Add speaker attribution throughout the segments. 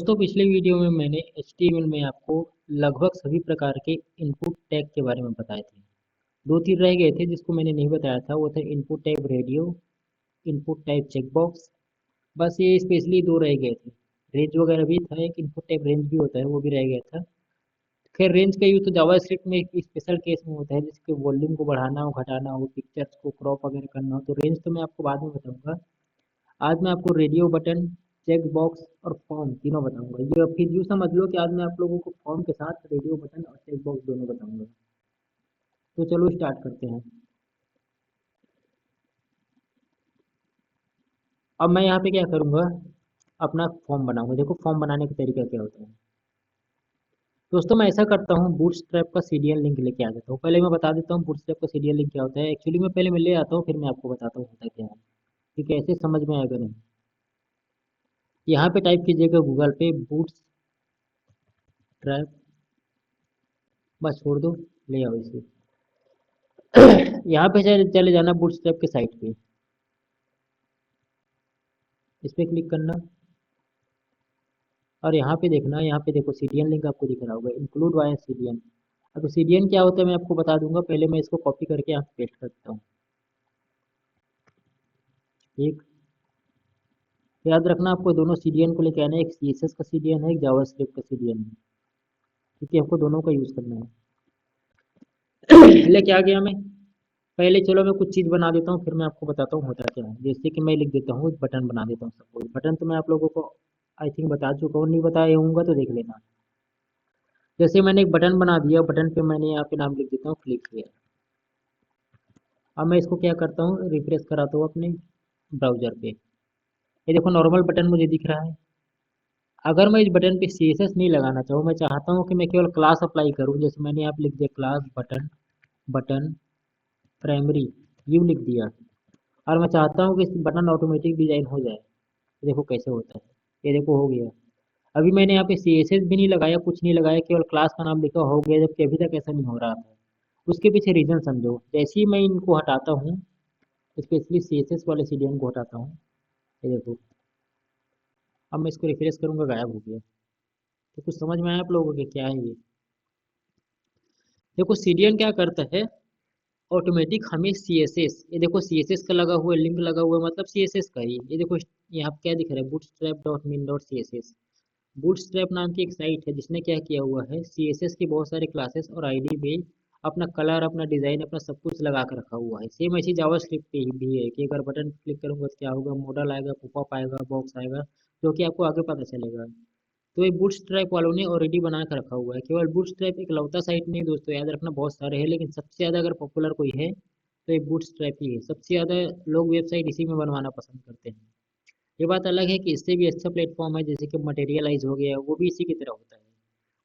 Speaker 1: दोस्तों पिछले वीडियो में मैंने HTML में आपको लगभग सभी प्रकार के इनपुट टैग के बारे में बताए थे। दो तीन रह गए थे जिसको मैंने नहीं बताया था, वो था input tag radio, input tag checkbox. बस ये स्पेशली दो रह गए थे। रेंज वगैरह भी था, एक इनपुट टैग रेंज भी होता है, वो भी रह गया था। खैर रेंज का यूज तो जावास्क्रिप्ट में एक स्पेशल केस में होता है, जिसके वॉल्यूम को बढ़ाना हो, घटाना हो, पिक्चर्स को क्रॉप वगैरह करना हो, तो रेंज तो मैं आपको बाद में बताऊंगा। आज मैं आपको रेडियो बटन, चेक बॉक्स और फॉर्म तीनों बताऊंगा। ये अब फिर यूँ समझ लो कि आज मैं आप लोगों को फॉर्म के साथ रेडियो बटन और चेक बॉक्स दोनों बताऊंगा। तो चलो स्टार्ट करते हैं। अब मैं यहाँ पे क्या करूँगा, अपना फॉर्म बनाऊंगा। देखो फॉर्म बनाने का तरीका क्या होता है। दोस्तों मैं ऐसा करता हूँ, बूटस्ट्रैप का सीरियल लिंक लेके आ जाता हूँ। पहले मैं बता देता हूँ बूटस्ट्रैप का सीरियल लिंक क्या होता है। एक्चुअली मैं पहले मैं ले आता हूँ, फिर मैं आपको बताता हूँ होता क्या है, कि कैसे समझ में आएगा नहीं। यहाँ पे टाइप कीजिएगा गूगल पे बूटस्ट्रैप, बस छोड़ दो, ले आओ इसे। यहाँ पे चले चले जाना बूटस्ट्रैप के साइट पे, इस पे क्लिक करना और यहाँ पे देखना। यहाँ पे देखो सीडीएन लिंक आपको दिख रहा होगा, इंक्लूड वाया सीडीएन। अब सीडीएन क्या होता है मैं आपको बता दूंगा। पहले मैं इसको कॉपी करके यहाँ पे पेस्ट करता हूँ। एक याद रखना, आपको दोनों सीडीएन को लेके आना है। एक सीएसएस का सीडीएन है, एक जावास्क्रिप्ट का सीडीएन है, क्योंकि आपको दोनों का यूज करना है। लेके आ गया मैं। पहले चलो मैं कुछ चीज़ बना देता हूँ, फिर मैं आपको बताता हूँ होता क्या है। जैसे कि मैं लिख देता हूँ बटन बना देता हूँ। सपोज बटन तो मैं आप लोगों को आई थिंक बता चुका हूँ, नहीं बताया होऊंगा तो देख लेना। जैसे मैंने एक बटन बना दिया, बटन पे मैंने यहाँ पे नाम लिख देता हूँ क्लिक हियर। अब मैं इसको क्या करता हूँ, रिफ्रेश कराता हूँ अपने ब्राउजर पे। ये देखो नॉर्मल बटन मुझे दिख रहा है। अगर मैं इस बटन पे सीएसएस नहीं लगाना चाहूँ, मैं चाहता हूँ कि मैं केवल क्लास अप्लाई करूँ। जैसे मैंने यहाँ पे लिख दिया class button, button primary, you लिख दिया। और मैं चाहता हूँ कि इस बटन ऑटोमेटिक डिजाइन हो जाए। ये देखो कैसे होता है, ये देखो हो गया। अभी मैंने यहाँ पे सीएसएस भी नहीं लगाया, कुछ नहीं लगाया, केवल क्लास का नाम लिखा, हो गया। जबकि अभी तक ऐसा नहीं हो रहा था। उसके पीछे रीजन समझो। जैसे ही मैं इनको हटाता हूँ, स्पेशली सीएसएस वाले सीडीएन को हटाता हूँ, ये देखो अब मैं इसको रिफ्रेश करूंगा, गायब हो गया। तो कुछ समझ में आया आप लोगों के क्या है ये। देखो सीडीएन क्या करता है, ऑटोमेटिक हमें सीएसएस, ये देखो सीएसएस का लगा हुआ है, लिंक लगा हुआ है, मतलब सीएसएस का ही। ये देखो यहाँ पे क्या दिख रहा है, bootstrap.min.css। बूटस्ट्रैप नाम की एक साइट है, जिसने क्या किया हुआ है, सीएसएस की बहुत सारे क्लासेस और आईडी में अपना कलर, अपना डिजाइन, अपना सब कुछ लगा कर रखा हुआ है। सेम ऐसी जावास्क्रिप्ट पे भी है कि अगर बटन क्लिक करूंगा तो क्या होगा, मॉडल आएगा, पॉपअप आएगा, बॉक्स आएगा, जो कि आपको आगे पता चलेगा। तो ये बूटस्ट्रैप वालों ने ऑलरेडी बना कर रखा हुआ है। केवल बूटस्ट्रैप एक लौता साइट नहीं दोस्तों, याद रखना बहुत सारे हैं, लेकिन सबसे ज़्यादा अगर पॉपुलर कोई है तो ये बूटस्ट्रैप ही है। सबसे ज़्यादा लोग वेबसाइट इसी में बनवाना पसंद करते हैं। ये बात अलग है कि इससे भी अच्छा प्लेटफॉर्म है, जैसे कि मटेरियलाइज हो गया, वो भी इसी की तरह होता है।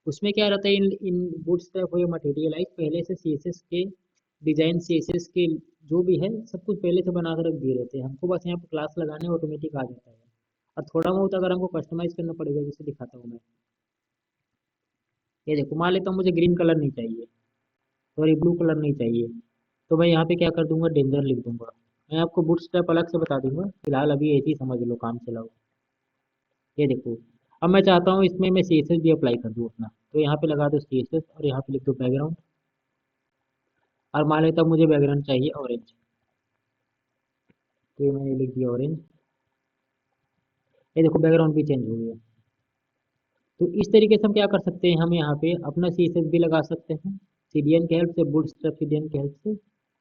Speaker 1: उसमें क्या रहता है, इन इन बूटस्ट्रैप हो या मटेरियलाइज, पहले से सीएसएस के डिजाइन, सीएसएस के जो भी है सब कुछ पहले से बना कर रख दिए रहते हैं। हमको बस यहाँ पर क्लास लगाने ऑटोमेटिक आ जाता है। और थोड़ा बहुत अगर हमको कस्टमाइज करना पड़ेगा, जैसे दिखाता हूँ मैं। ये देखो मान लेता हूँ मुझे ग्रीन कलर नहीं चाहिए, सॉरी ब्लू कलर नहीं चाहिए, तो मैं यहाँ पे क्या कर दूंगा, डेंजर लिख दूंगा। मैं आपको बूटस्ट्रैप अलग से बता दूंगा, फिलहाल अभी ऐसे ही समझ लो, काम चलाओ। ये देखो अब मैं चाहता हूँ इसमें मैं सीएसएस भी अप्लाई कर दूँ अपना, तो यहाँ पे लगा दो सीएसएस और यहाँ पे लिख दो बैकग्राउंड। और मान लेता हूँ मुझे बैकग्राउंड चाहिए ऑरेंज, तो ये मैंने लिख दिया ऑरेंज। ये देखो बैकग्राउंड भी चेंज हो गया। तो इस तरीके से हम क्या कर सकते हैं, हम यहाँ पे अपना सीएसएस भी लगा सकते हैं सीडीएन के हेल्प से, बूटस्ट्रैप सीडीएन के हेल्प से।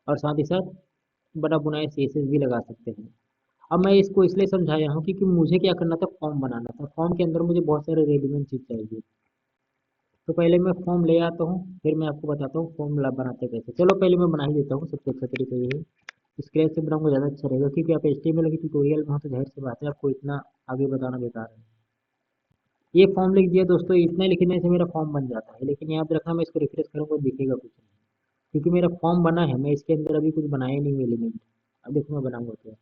Speaker 1: और साथ ही साथ बड़ा बुनाया सीएसएस भी लगा सकते हैं। अब मैं इसको इसलिए समझाया हूँ क्योंकि मुझे क्या करना था, फॉर्म बनाना था। फॉर्म के अंदर मुझे बहुत सारे रेडीमेड चीज चाहिए। तो पहले मैं फॉर्म ले आता हूँ, फिर मैं आपको बताता हूँ फॉर्म बनाते कैसे। चलो पहले मैं बना ही देता हूँ, सबसे अच्छा तरीका ये है। स्क्रैच से बनाऊंगा ज़्यादा अच्छा रहेगा, क्योंकि आप HTML की ट्यूटोरियल में हो तो जाहिर सी बात है आपको इतना आगे बताना बेकार है। ये फॉर्म लिख दिया दोस्तों, इतना लिखने से मेरा फॉर्म बन जाता है। लेकिन याद रखना मैं इसको रिफ्रेश करूँगा दिखेगा कुछ नहीं, क्योंकि मेरा फॉर्म बना है, मैं इसके अंदर अभी कुछ बनाया नहीं हूँ एलिमेंट। अब देखो मैं बनाऊंगा क्या।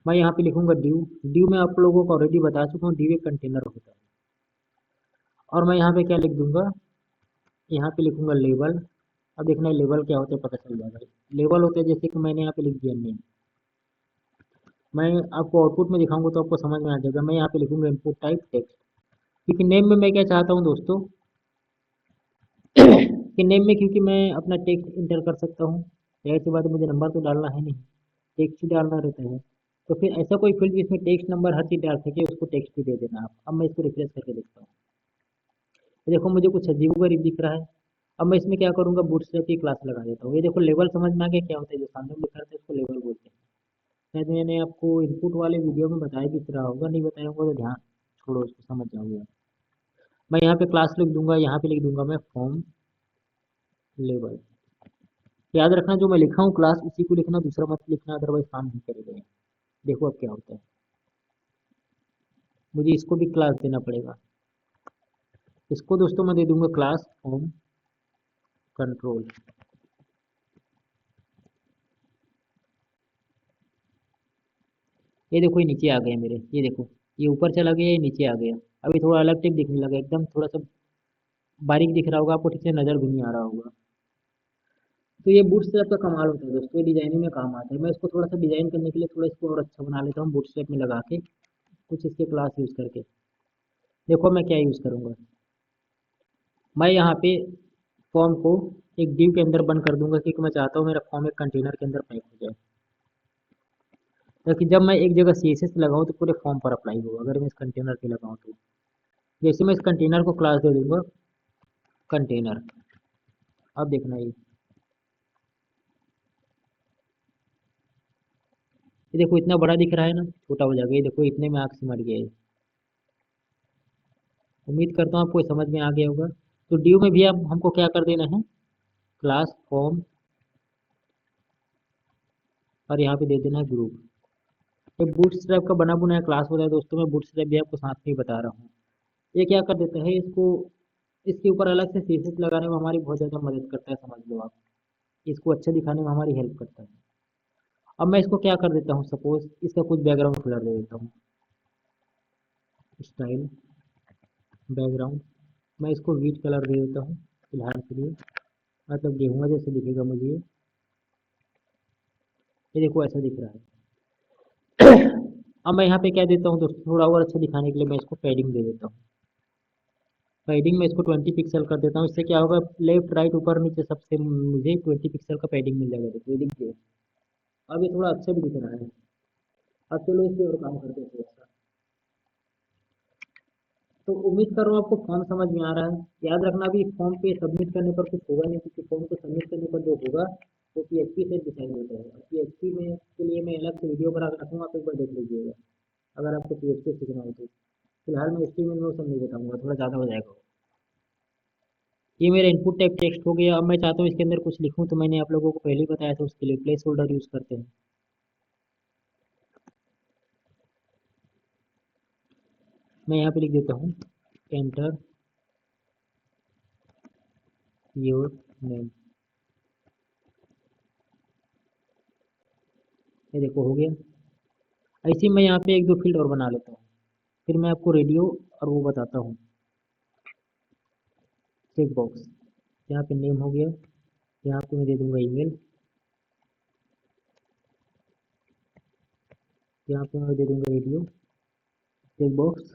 Speaker 1: मैं यहाँ पे लिखूंगा ड्यू। ड्यू मैं आप लोगों को ऑलरेडी बता चुका हूँ, ड्यू एक कंटेनर होता है। और मैं यहाँ पे क्या लिख दूंगा, यहाँ पे लिखूंगा लेबल। अब देखना लेबल क्या होता है पता चल जाएगा। लेबल होता है जैसे कि मैंने यहाँ पे लिख दिया नेम। मैं आपको आउटपुट में दिखाऊंगा तो आपको समझ में आ जाएगा। मैं यहाँ पे लिखूंगा इनपुट टाइप टेक्स्ट। क्योंकि नेम में मैं क्या चाहता हूँ दोस्तों कि नेम में क्योंकि मैं अपना टेक्स्ट इंटर कर सकता हूँ। जाहिर सी बात है, मुझे नंबर तो डालना है नहीं, टेक्स्ट ही डालना रहता है। तो फिर ऐसा कोई फील्ड जिसमें टेक्स्ट नंबर हर चीज़ डाल सके, उसको टेक्स्ट ही दे देना आप। अब मैं इसको रिफ्रेश करके देखता हूँ, तो देखो मुझे कुछ अजीब गरीब दिख रहा है। अब मैं इसमें क्या करूँगा, बूटस्ट्रैप की क्लास लगा देता हूँ। ये देखो लेवल समझ में आ गया क्या होता है, जो सामने में लिखा रहता है उसको लेवल बोलते हैं। शायद मैंने आपको इनपुट वाले वीडियो में बताया भी रहा होगा, नहीं बताया होगा तो ध्यान छोड़ो, उसको समझ जाओगे आप। मैं यहाँ पे क्लास लिख दूंगा, यहाँ पे लिख दूंगा मैं फॉर्म लेवल। याद रखना जो मैं लिखा हूँ क्लास, उसी को लिखना, दूसरा मत लिखना, अदरवाइज काम नहीं करेगा ये। देखो अब क्या होता है, मुझे इसको भी क्लास देना पड़ेगा। इसको दोस्तों मैं दे दूंगा क्लास फॉर्म कंट्रोल। ये देखो ये नीचे आ गए मेरे, ये देखो ये ऊपर चला गया, ये नीचे आ गया। अभी थोड़ा अलग टाइप दिखने लगा, एकदम थोड़ा सा बारीक दिख रहा होगा आपको, ठीक से नज़र भी नहीं आ रहा होगा। तो ये बूटस्ट्रैप का कमाल होता है दोस्तों, ये डिजाइनिंग में काम आता है। मैं इसको थोड़ा सा डिजाइन करने के लिए थोड़ा इसको और अच्छा बना लेता हूँ बूटस्ट्रैप में लगा के, कुछ इसके क्लास यूज़ करके। देखो मैं क्या यूज़ करूँगा, मैं यहाँ पे फॉर्म को एक डिव के अंदर बंद कर दूंगा, क्योंकि मैं चाहता हूँ मेरा फॉर्म एक कंटेनर के अंदर पैक हो जाए, ताकि जब मैं एक जगह CSS लगाऊँ तो पूरे फॉर्म पर अप्लाई होगा। अगर मैं इस कंटेनर पे लगाऊँ तो जैसे मैं इस कंटेनर को क्लास दे दूंगा कंटेनर। अब देखना ये देखो इतना बड़ा दिख रहा है ना, छोटा हो जाएगा। ये देखो इतने में आँख से मर गया ये। उम्मीद करता हूँ आपको समझ में आ गया होगा। तो ड्यू में भी अब हमको क्या कर देना है, क्लास फॉर्म, और यहाँ पे दे देना है ग्रुप। ये बूटस्ट्रैप का बना बुनाया क्लास होता है दोस्तों, मैं बूटस्ट्रैप भी आपको साथ में ही बता रहा हूँ। ये क्या कर देता है, इसको इसके ऊपर अलग से सीसेस लगाने में हमारी बहुत ज़्यादा मदद करता है, समझ लो आप। इसको अच्छा दिखाने में हमारी हेल्प करता है। अब मैं इसको क्या कर देता हूँ, सपोज इसका कुछ बैकग्राउंड कलर दे देता हूँ, स्टाइल बैकग्राउंड। मैं इसको व्हीट कलर दे देता हूँ फिलहाल के लिए, मतलब गेहुआ जैसे दिखेगा मुझे ये देखो ऐसा दिख रहा है। अब मैं यहाँ पे क्या देता हूँ दोस्तों, थोड़ा और अच्छा दिखाने के लिए मैं इसको पैडिंग दे देता हूँ। पैडिंग में इसको 20 पिक्सल कर देता हूँ। इससे क्या होगा, लेफ्ट राइट ऊपर नीचे सबसे मुझे 20 पिक्सल का पैडिंग मिल जाएगा। देखो ये दिख गया, अब ये थोड़ा अच्छा भी दिख रहा है। अब चलो इस पे और काम करते हैं थोड़ा सा। तो उम्मीद कर रहा हूँ आपको फॉर्म समझ में आ रहा है। याद रखना भी फॉर्म पे सबमिट करने पर कुछ होगा नहीं, क्योंकि फॉर्म को सबमिट करने पर जो होगा वो PHP से डिसाइड होता है। PHP में के लिए मैं अलग से वीडियो बना के रखूँगा, आप एक बार देख लीजिएगा अगर आपको PHP सीखना हो तो। फिलहाल मैं HTML में वो सब नहीं बताऊँगा, थोड़ा ज़्यादा हो जाएगा। ये मेरा इनपुट टाइप टेक्स्ट हो गया। अब मैं चाहता हूँ इसके अंदर कुछ लिखूँ, तो मैंने आप लोगों को पहले ही बताया था, उसके लिए प्लेस होल्डर यूज़ करते हैं। मैं यहाँ पे लिख देता हूँ एंटर योर नेम। ये देखो हो गया। ऐसे ही मैं यहाँ पे एक दो फील्ड और बना लेता हूँ, फिर मैं आपको रेडियो और वो बताता हूँ। चेक बॉक्स, यहाँ पे नेम हो गया, यहाँ पे मैं दे दूंगा ईमेल, यहाँ पे मैं दे दूंगा रेडियो। चेक बॉक्स,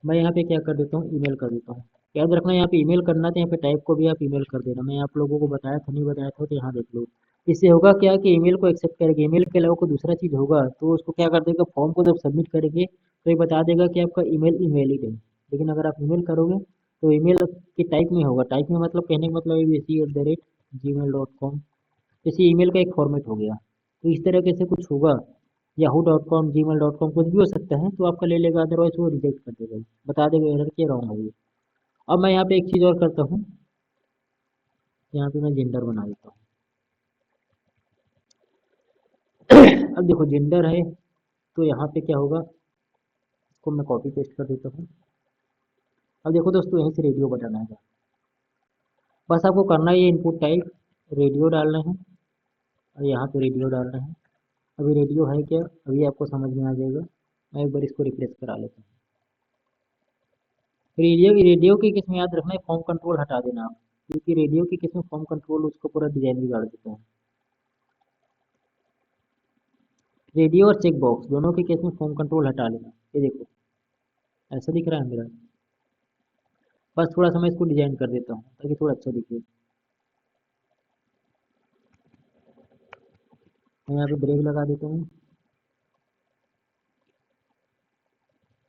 Speaker 1: मैं यहाँ पे क्या कर देता हूँ, ईमेल कर देता हूँ। याद रखना यहाँ पे ईमेल करना, तो यहाँ पे टाइप को भी आप ईमेल कर देना। मैं आप लोगों को बताया था नहीं बताया था, तो यहाँ देख लो। इससे होगा क्या कि ईमेल को एक्सेप्ट करेगा। ईमेल के अलावा कोई दूसरा चीज़ होगा तो उसको क्या कर देगा, फॉर्म को जब सबमिट करेंगे तो ये बता देगा कि आपका ईमेल इनवैलिड है। लेकिन अगर आप ईमेल करोगे तो ईमेल के टाइप में होगा। टाइप में मतलब कहने का मतलब abc@gmail.com, जैसे ईमेल का एक फॉर्मेट हो गया। तो इस तरीके से कुछ होगा, yahoo.com gmail.com कुछ भी हो सकता है, तो आपका ले लेगा, अदरवाइज वो रिजेक्ट कर देगा, बता देगा एरर के रॉन्ग है ये। अब मैं यहाँ पे एक चीज़ और करता हूँ, यहाँ पे मैं जेंडर बना देता हूँ। अब देखो जेंडर है, तो यहाँ पे क्या होगा, इसको मैं कॉपी पेस्ट कर देता हूँ। अब देखो दोस्तों यहीं से रेडियो बटन आएगा, बस आपको करना है ये इनपुट टाइप रेडियो डालना है, और यहाँ पे रेडियो डालना है। अभी रेडियो है क्या, अभी आपको समझ में आ जाएगा। मैं एक बार इसको रिप्लेस करा लेता हूँ। रेडियो रेडियो की किस्म याद रखना है, फॉर्म कंट्रोल हटा देना आप, क्योंकि रेडियो की किस्म फॉर्म कंट्रोल उसको पूरा डिजाइन बिगाड़ देता है। रेडियो और चेक बॉक्स दोनों के केस में फॉर्म कंट्रोल हटा लेना। ये देखो ऐसा दिख रहा है मेरा। बस थोड़ा सा मैं इसको डिजाइन कर देता हूँ ताकि थोड़ा अच्छा दिखे। मैं यहाँ पे ब्रेक लगा देता हूँ।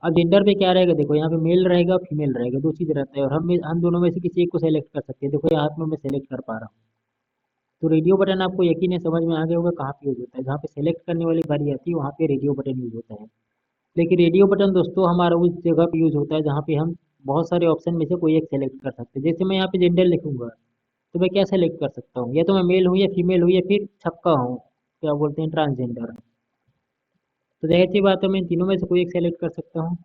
Speaker 1: अब जेंडर पे क्या रहेगा, देखो यहाँ पे मेल रहेगा फीमेल रहेगा, दो चीज़ रहता है, और हम दोनों में से किसी एक को सेलेक्ट कर सकते हैं। देखो यहाँ पे मैं सेलेक्ट कर पा रहा हूँ। तो रेडियो बटन आपको यकीन है समझ में आ गया होगा कहाँ पे यूज होता है। जहाँ पे सेलेक्ट करने वाली बारी आती है वहाँ पे रेडियो बटन यूज होता है। लेकिन रेडियो बटन दोस्तों हमारा उस जगह पे यूज होता है जहाँ पे हम बहुत सारे ऑप्शन में से कोई एक सेलेक्ट कर सकते हैं। जैसे मैं यहाँ पे जेंडर लिखूंगा तो मैं क्या सेलेक्ट कर सकता हूँ, या तो मैं मेल हूँ या फीमेल हूँ या फिर छक्का हूँ, क्या बोलते हैं ट्रांसजेंडर। तो जाहिर सी बात है मैं इन तीनों में से कोई एक सेलेक्ट कर सकता हूँ।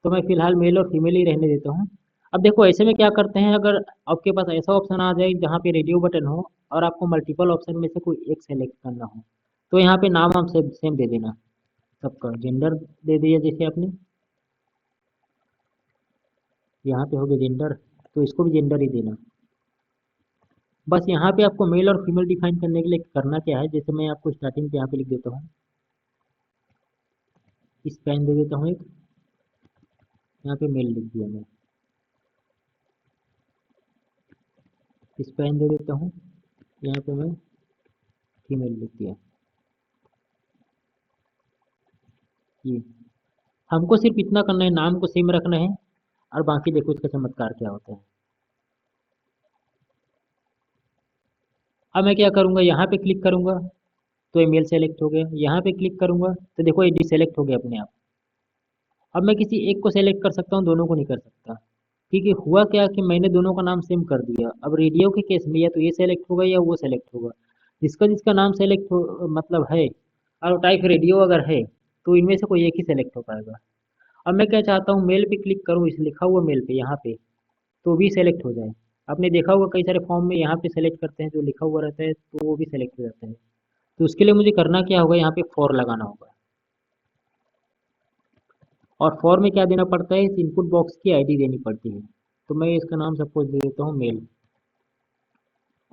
Speaker 1: तो मैं फिलहाल मेल और फीमेल ही रहने देता हूँ। अब देखो ऐसे में क्या करते हैं, अगर आपके पास ऐसा ऑप्शन आ जाए जहाँ पे रेडियो बटन हो और आपको मल्टीपल ऑप्शन में से कोई एक सेलेक्ट करना हो, तो यहाँ पे नाम आप सेम सेम दे देना। सबका जेंडर दे दिया जैसे आपने, यहाँ पे हो गया जेंडर, तो इसको भी जेंडर ही देना। बस यहाँ पे आपको मेल और फीमेल डिफाइन करने के लिए करना क्या है, जैसे मैं आपको स्टार्टिंग पे यहाँ पे लिख देता हूँ, इस पेन दे देता हूँ एक, यहाँ पे मेल लिख दिया मैं, इस पेन दे देता हूँ, यहाँ पे मैं फीमेल लिख दिया। ये हमको सिर्फ इतना करना है, नाम को सेम रखना है, और बाकी देखो इसका चमत्कार क्या होता है। अब मैं क्या करूँगा, यहाँ पे क्लिक करूँगा तो ये मेल सेलेक्ट हो गया, यहाँ पे क्लिक करूँगा तो देखो ये डिसेलेक्ट हो गया अपने आप। अब मैं किसी एक को सेलेक्ट कर सकता हूँ, दोनों को नहीं कर सकता, क्योंकि हुआ क्या कि मैंने दोनों का नाम सेम कर दिया। अब रेडियो के केस में या तो ये सेलेक्ट होगा या वो सेलेक्ट होगा, जिसका जिसका नाम सेलेक्ट हो मतलब है, और टाइप रेडियो अगर है तो इनमें से कोई एक ही सेलेक्ट हो पाएगा। अब मैं क्या चाहता हूँ, मेल पे क्लिक करूँ, इस लिखा हुआ मेल पे यहाँ पे, तो भी सेलेक्ट हो जाए। आपने देखा होगा कई सारे फॉर्म में यहाँ पे सेलेक्ट करते हैं, जो लिखा हुआ रहता है तो वो भी सेलेक्ट हो जाता है। तो उसके लिए मुझे करना क्या होगा, यहाँ पे फॉर लगाना होगा। और फॉर में क्या देना पड़ता है, इस इनपुट बॉक्स की आईडी देनी पड़ती है। तो मैं इसका नाम सपोज दे देता हूँ मेल,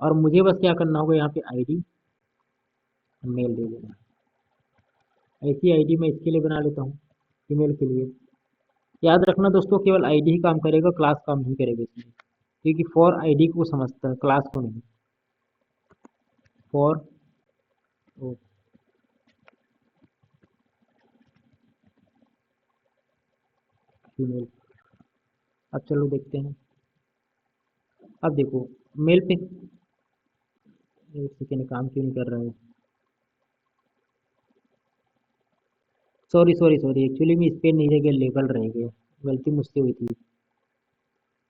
Speaker 1: और मुझे बस क्या करना होगा, यहाँ पे आईडी मेल दे देना। ऐसी आईडी मैं इसके लिए बना लेता हूँ, ईमेल के लिए। याद रखना दोस्तों, केवल आईडी ही काम करेगा, क्लास काम नहीं करेगा इसमें, क्योंकि फॉर आईडी को समझता है, क्लास को नहीं। For female. अब चलो देखते हैं। अब देखो मेल पे, एक सेकेंड काम क्यों नहीं कर रहा है, सॉरी सॉरी सॉरी, एक्चुअली में इस पे नहीं रह गया, लेबल रह गया, गलती मुझसे हुई थी।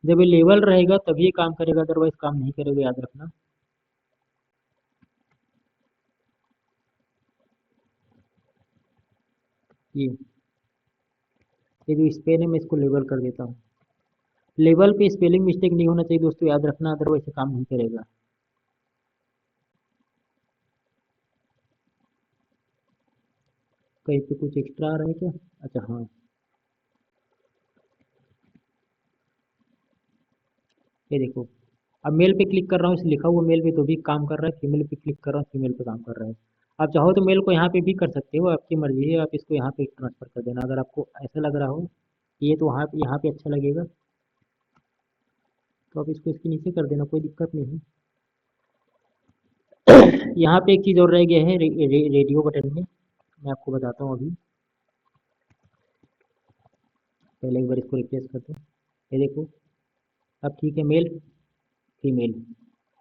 Speaker 1: जब ये लेवल रहेगा तभी ये काम करेगा, अदरवाइज काम नहीं करेगा, याद रखना। ये जो स्पेन है मैं इसको लेबल कर देता हूँ। लेवल पे स्पेलिंग मिस्टेक नहीं होना चाहिए दोस्तों, याद रखना, अदरवाइज ये काम नहीं करेगा। कहीं पे कुछ एक्स्ट्रा आ रहा है क्या, अच्छा हाँ, ये देखो। अब मेल पे क्लिक कर रहा हूँ, इसे लिखा हुआ मेल पे तो भी काम कर रहा है, फीमेल पे क्लिक कर रहा हूँ, फीमेल पे काम कर रहा है। आप चाहो तो मेल को यहाँ पे भी कर सकते हो, आपकी मर्जी है, आप इसको यहाँ पे ट्रांसफर कर देना अगर आपको ऐसा लग रहा हो कि ये तो यहाँ पे अच्छा लगेगा, तो आप इसको इसके नीचे कर देना, कोई दिक्कत नहीं है। यहाँ पे एक चीज़ और रह गया है रेडियो बटन में, मैं आपको बताता हूँ अभी। पहले एक बार इसको रिप्लेस करते हैं, ये देखो। अब ठीक है, मेल फीमेल।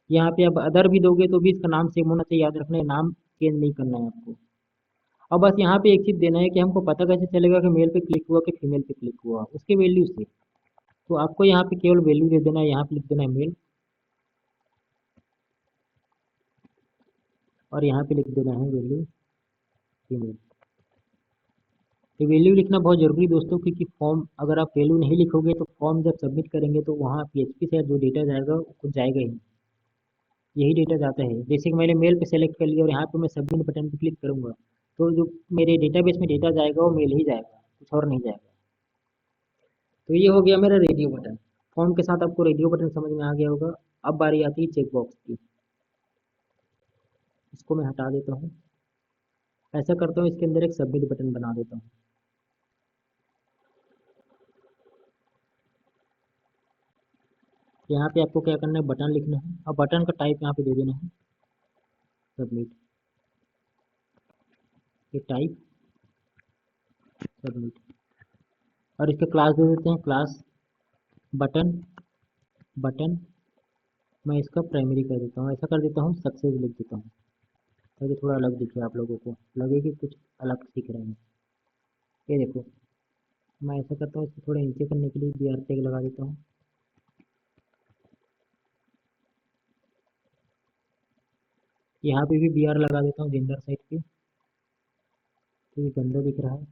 Speaker 1: यहाँ पे अब अदर भी दोगे तो भी इसका नाम सेम होना चाहिए, याद रखना है, नाम चेंज नहीं करना है आपको। और बस यहाँ पे एक चीज़ देना है कि हमको पता कैसे चलेगा कि मेल पे क्लिक हुआ कि फीमेल पे क्लिक हुआ, उसके वैल्यू से। तो आपको यहाँ पे केवल वैल्यू दे देना है, यहाँ पे लिख देना है मेल, और यहाँ पे लिख देना है वैल्यू फीमेल। ये वैल्यू लिखना बहुत जरूरी दोस्तों, क्योंकि फॉर्म अगर आप वैल्यू नहीं लिखोगे तो फॉर्म जब सबमिट करेंगे तो वहाँ PHP से जो डेटा जाएगा वो कुछ जाएगा ही नहीं। यही डेटा जाता है। जैसे कि मैंने मेल पे सेलेक्ट कर लिया और यहाँ पे मैं सबमिट बटन पे क्लिक करूँगा, तो जो मेरे डेटाबेस में डेटा जाएगा वो मेल ही जाएगा, कुछ और नहीं जाएगा। तो ये हो गया मेरा रेडियो बटन। फॉर्म के साथ आपको रेडियो बटन समझ में आ गया होगा। अब बारी आती है चेक बॉक्स की, इसको मैं हटा देता हूँ। ऐसा करता हूँ, इसके अंदर एक सबमिट बटन बना देता हूँ। यहाँ पे आपको क्या करना है, बटन लिखना है और बटन का टाइप यहाँ पे दे देना है सबमिट। ये टाइप सबमिट और इसका क्लास दे देते हैं क्लास बटन। बटन मैं इसका प्राइमरी कर देता हूँ, ऐसा कर देता हूँ, सक्सेस लिख देता हूँ ताकि थोड़ा अलग दिखे, आप लोगों को लगे कि कुछ अलग सीख रहे हैं। ये देखो मैं ऐसा करता हूँ, इसको थोड़ा नीचे करने के लिए बी आर टैग लगा देता हूँ। यहाँ पे भी बी आर लगा देता हूँ जेंडर साइड पे, तो ये गंदा दिख रहा है।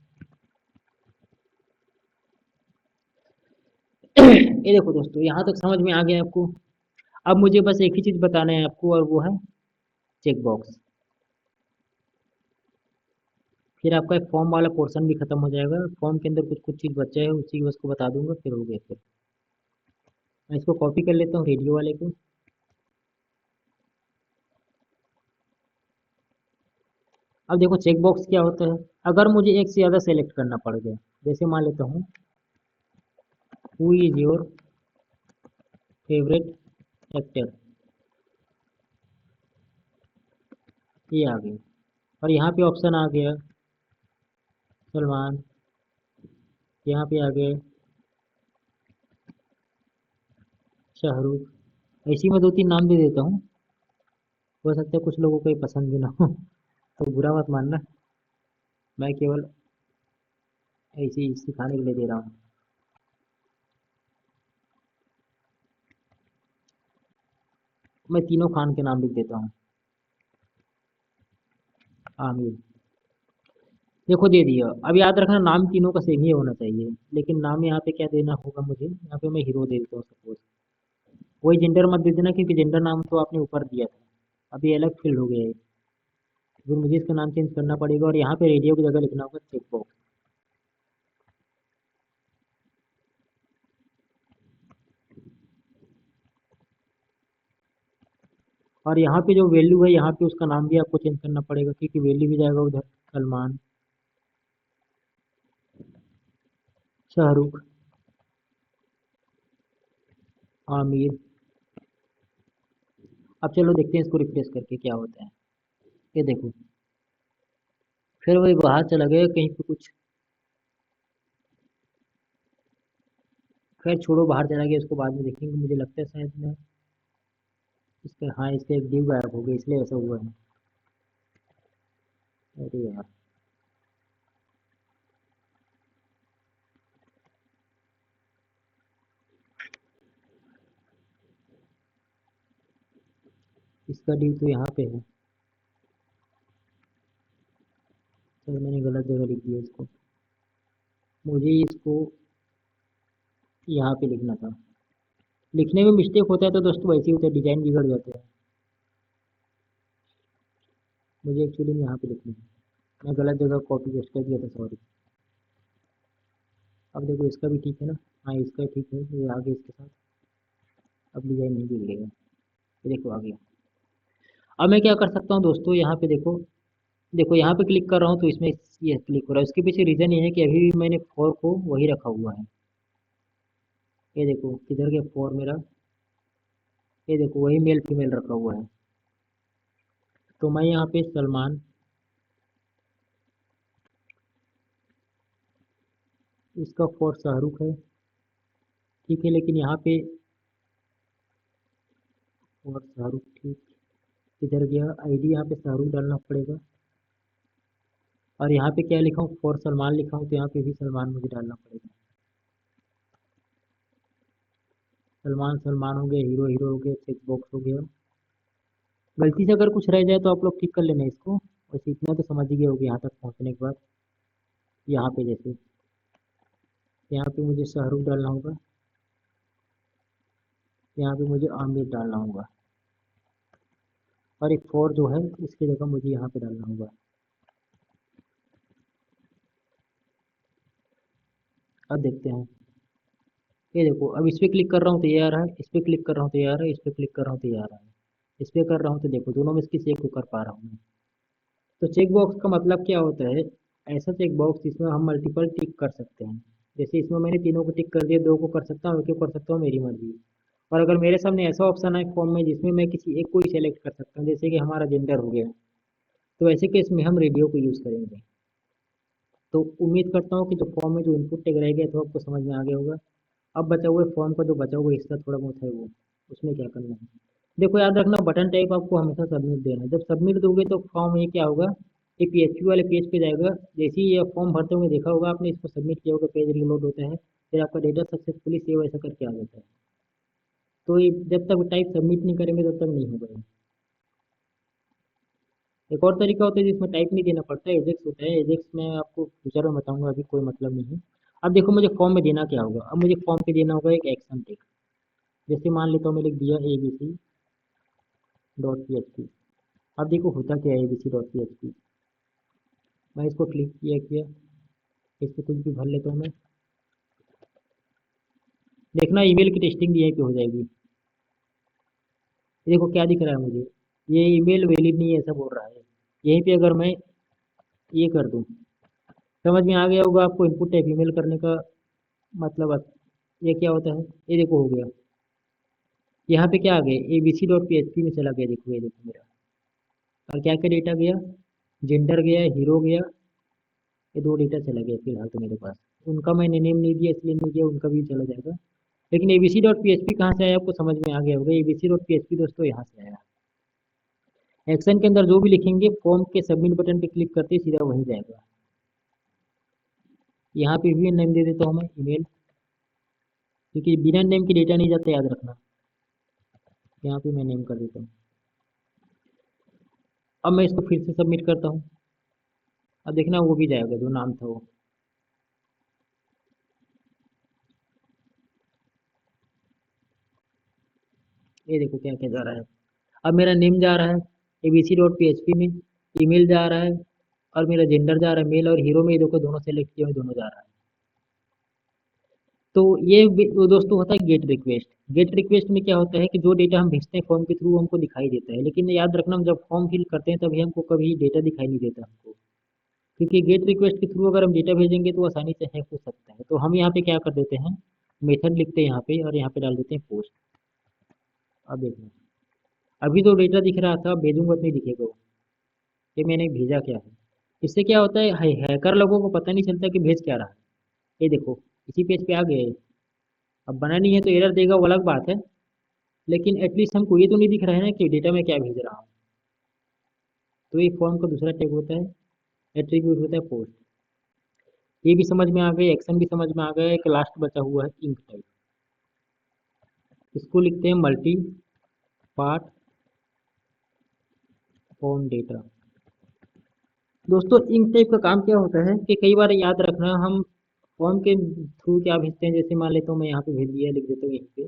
Speaker 1: ये देखो दोस्तों, यहाँ तक समझ में आ गया आपको। अब मुझे बस एक ही चीज़ बताना है आपको और वो है चेक बॉक्स। फिर आपका एक फॉर्म वाला पोर्शन भी खत्म हो जाएगा। फॉर्म के अंदर कुछ कुछ चीज़ बचा है, उसी बस को बता दूंगा, फिर हो गया। फिर मैं इसको कॉपी कर लेता हूँ रेडियो वाले को। अब देखो चेक बॉक्स क्या होता है। अगर मुझे एक से ज़्यादा सेलेक्ट करना पड़ गया, जैसे मान लेता हूँ who is your favourite actor, ये आ गया और यहाँ पे ऑप्शन आ गया सलमान, यहाँ पे आ गए शाहरुख। ऐसी मैं दो तीन नाम दे देता हूँ, हो सकता है कुछ लोगों को ये पसंद भी ना हो तो बुरा मत मानना, मैं केवल ऐसे ही सिखाने के लिए दे रहा हूँ। मैं तीनों खान के नाम लिख देता हूँ। आमिर, देखो दे दिया। अब याद रखना नाम तीनों का सेम ही होना चाहिए, लेकिन नाम यहाँ पे क्या देना होगा मुझे, यहाँ पे मैं हीरो दे देता हूँ सपोज। वही जेंडर मत दे देना क्योंकि जेंडर नाम तो आपने ऊपर दिया था, अभी अलग फील्ड हो गया है, फिर मुझे इसका नाम चेंज करना पड़ेगा और यहाँ पे रेडियो की जगह लिखना होगा चेक बॉक्स। और यहाँ पे जो वैल्यू है, यहाँ पे उसका नाम भी आपको चेंज करना पड़ेगा क्योंकि वैल्यू भी जाएगा उधर। सलमान, शाहरुख, आमिर। अब चलो देखते हैं इसको रिफ्रेश करके क्या होता है। ये देखो फिर वही बाहर चला गया कहीं पे कुछ, खैर छोड़ो बाहर चला गया, उसको बाद में देखेंगे। मुझे लगता है शायद मैं इसका, हाँ इसका एक ड्यू गायब हो गया इसलिए ऐसा हुआ है। अरे यार, इसका ड्यू तो यहाँ पे है। चलो मैंने गलत जगह लिख दिया इसको, मुझे इसको यहाँ पे लिखना था। लिखने में मिस्टेक होता है तो दोस्तों वैसे ही होता है, डिजाइन बिगड़ जाते हैं। मुझे एक्चुअली में यहाँ पे लिखना है, मैं गलत जगह कॉपी पेस्ट कर दिया था, सॉरी। अब देखो इसका भी ठीक है ना, हाँ इसका ठीक है, ये आगे इसके साथ अब डिजाइन नहीं बिगड़ेगा। ये देखो आ गया। अब मैं क्या कर सकता हूँ दोस्तों, यहाँ पे देखो, देखो यहाँ पे क्लिक कर रहा हूँ तो इसमें ये क्लिक हो रहा है। उसके पीछे रीज़न ये है कि अभी भी मैंने फोर को वही रखा हुआ है। ये देखो किधर गया फोर मेरा, ये देखो वही मेल फीमेल रखा हुआ है। तो मैं यहाँ पे सलमान, इसका फोर शाहरुख है, ठीक है, लेकिन यहाँ पे और शाहरुख ठीक, किधर गया आईडी, यहाँ पे शाहरुख डालना पड़ेगा। और यहाँ पे क्या लिखा हूँ, फॉर सलमान लिखा हूँ, तो यहाँ पे भी सलमान मुझे डालना पड़ेगा। सलमान सलमान हो गया, हीरो हीरो हो गया, चेक बॉक्स हो गया। गलती से अगर कुछ रह जाए तो आप लोग ठीक कर लेना इसको, बस इतना तो समझ ही गए होगे यहाँ तक पहुँचने के बाद। यहाँ पे जैसे, यहाँ पे मुझे शाहरुख डालना होगा, यहाँ पे मुझे आमिर डालना होगा, और एक फॉर जो है इसकी जगह मुझे यहाँ पे डालना होगा। अब देखते हैं, ये देखो अब इस पे क्लिक कर रहा हूँ तो ये आ रहा है, इस पे क्लिक कर रहा हूँ तो ये आ रहा है, इस पे क्लिक कर रहा हूँ तो ये आ रहा है, इस पे कर रहा हूँ तो देखो दोनों में से किसी एक को कर पा रहा हूँ मैं। तो चेक बॉक्स का मतलब क्या होता है, ऐसा चेक बॉक्स जिसमें हम मल्टीपल टिक कर सकते हैं। जैसे इसमें मैंने तीनों को टिक कर दिया, दो को कर सकता हूँ, एक को कर सकता हूँ, मेरी मर्जी। और अगर मेरे सामने ऐसा ऑप्शन है फॉर्म में जिसमें मैं किसी एक को ही सेलेक्ट कर सकता हूँ, जैसे कि हमारा जेंडर हो गया, तो ऐसे केस में हम रेडियो को यूज़ करेंगे। तो उम्मीद करता हूँ कि जो फॉर्म में जो इनपुट टैग रह गया तो आपको समझ में आ गया होगा। अब बचा हुआ फॉर्म का जो बचा हुआ हिस्सा थोड़ा बहुत है वो, उसमें क्या करना है। देखो याद रखना, बटन टाइप आपको हमेशा सबमिट देना है। जब सबमिट दोगे तो फॉर्म ये क्या होगा, ये PHP वाले पेज पे जाएगा। जैसे ही ये फॉर्म भरते हुए देखा होगा आपने, इसको सबमिट किया होगा, पेज रिलोड होता है, फिर आपका डेटा सक्सेसफुली सेव ऐसा करके आ जाता है। तो ये जब तक टाइप सबमिट नहीं करेंगे तब तक नहीं होगा ये। एक और तरीका होता है जिसमें टाइप नहीं देना पड़ता है, एजेक्स होता है। एजेक्स में आपको फ्यूचर में बताऊंगा, अभी कोई मतलब नहीं है। अब देखो मुझे फॉर्म में देना क्या होगा, अब मुझे फॉर्म पे देना होगा एक एक्शन टेक। जैसे मान लेता हूँ मैं लिख दिया abc.php। अब देखो होता क्या है abc.php, मैं इसको क्लिक किया, इस पर कुछ भी भर लेता हूँ मैं। देखना ईमेल की टेस्टिंग यहीं पे हो जाएगी। ये देखो क्या दिख रहा है मुझे, ये ईमेल वैलिड नहीं है ऐसा बोल रहा है। यहीं पे अगर मैं ये कर दूँ, समझ में आ गया होगा आपको इनपुट टाइप ईमेल करने का मतलब। ये क्या होता है, ये देखो हो गया। यहाँ पे क्या आ गया, abc.php में चला गया, देखो ये देखो मेरा। और क्या क्या डेटा गया, जेंडर गया, हीरो गया, ये दो डेटा चला गया फिलहाल तो मेरे पास। उनका मैंने नेम नहीं दिया इसलिए नहीं दिया, उनका भी चला जाएगा। लेकिन abc.php कहाँ से आया आपको समझ में आ गया होगा। abc.php दोस्तों यहाँ से आया। एक्शन के अंदर जो भी लिखेंगे फॉर्म के सबमिट बटन पे क्लिक करते ही सीधा वहीं जाएगा। यहाँ पे भी नेम दे देता हूँ मैं ईमेल, क्योंकि बिना नेम के डेटा नहीं जाता, याद रखना। यहाँ पे मैं नेम कर देता हूँ। अब मैं इसको फिर से सबमिट करता हूँ। अब देखना वो भी जाएगा जो नाम था वो। ये देखो क्या क्या जा रहा है। अब मेरा नेम जा रहा है abc.php में, ईमेल जा रहा है, और मेरा जेंडर जा रहा है मेल, और हीरो में ये देखो दोनों सेलेक्ट किए हुए दोनों जा रहा है। तो ये वो दोस्तों होता है गेट रिक्वेस्ट। गेट रिक्वेस्ट में क्या होता है कि जो डेटा हम भेजते हैं फॉर्म के थ्रू हमको दिखाई देता है, लेकिन याद रखना हम जब फॉर्म फिल करते हैं तभी हमको कभी डेटा दिखाई नहीं देता हमको, क्योंकि गेट रिक्वेस्ट के थ्रू अगर हम डेटा भेजेंगे तो आसानी से हैक हो सकता है। तो हम यहाँ पे क्या कर देते हैं, मेथड लिखते हैं यहाँ पे और यहाँ पे डाल देते हैं पोस्ट। अब देखना, अभी तो डेटा दिख रहा था, भेजूंगा तो नहीं दिखेगा वो, कि मैंने भेजा क्या है। इससे क्या होता है, हैकर लोगों को पता नहीं चलता कि भेज क्या रहा है। ये देखो इसी पेज पे आ गया है। अब बना नहीं है तो एरर देगा, वो अलग बात है, लेकिन एटलीस्ट हमको ये तो नहीं दिख रहा है ना कि डेटा में क्या भेज रहा हूँ। तो ये फॉर्म का दूसरा टैग होता है, एट्रीब्यूट होता है पोस्ट। ये भी समझ में आ गया, एक्शन भी समझ में आ गया। एक लास्ट बचा हुआ है इंक टाइप, इसको लिखते हैं मल्टी पार्ट फॉर्म डेटा। दोस्तों इंक टाइप का काम क्या होता है कि कई बार याद रखना, हम फॉर्म के थ्रू क्या भेजते हैं। जैसे मान लेता हूँ मैं यहाँ पे भेज दिया, लिख देता हूँ यहीं पे,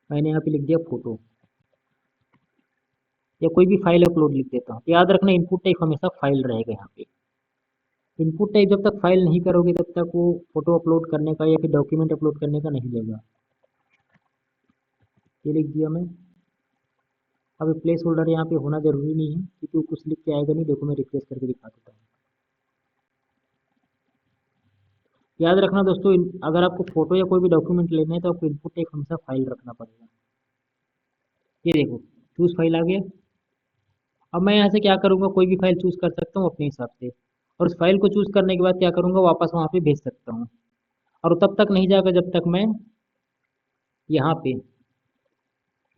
Speaker 1: मैंने यहाँ पे लिख दिया फोटो, या कोई भी फाइल अपलोड लिख देता हूँ। तो याद रखना इनपुट टाइप हमेशा फाइल रहेगा यहाँ पे। इनपुट टाइप जब तक फाइल नहीं करोगे तब तक वो फोटो अपलोड करने का या फिर डॉक्यूमेंट अपलोड करने का नहीं देगा। ये लिख दिया मैं। अब प्लेस होल्डर यहाँ पे होना जरूरी नहीं है, क्योंकि वो कुछ लिख के आएगा नहीं। देखो मैं रिफ्रेश करके दिखा देता हूँ। याद रखना दोस्तों, अगर आपको फोटो या कोई भी डॉक्यूमेंट लेना है तो आपको इनपुट टाइप हमेशा फाइल रखना पड़ेगा। ये देखो चूज फाइल आ गया। अब मैं यहाँ से क्या करूँगा, कोई भी फाइल चूज कर सकता हूँ अपने हिसाब से, और उस फाइल को चूज करने के बाद क्या करूँगा, वापस वहाँ पे भेज सकता हूँ। और तब तक नहीं जाएगा जब तक मैं यहाँ पे,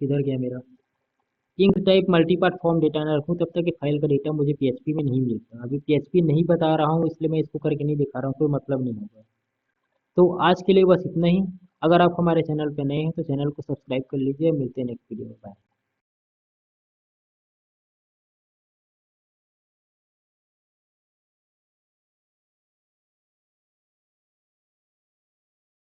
Speaker 1: किधर गया मेरा enctype multipart form data ना रखूँ, तब तक कि फाइल का डेटा मुझे PHP में नहीं मिलता। अभी PHP नहीं बता रहा हूँ इसलिए मैं इसको करके नहीं दिखा रहा हूँ, कोई मतलब नहीं होगा। तो आज के लिए बस इतना ही। अगर आप हमारे चैनल पर नए हैं तो चैनल को सब्सक्राइब कर लीजिए। मिलते हैं नेक्स्ट वीडियो में। बाय।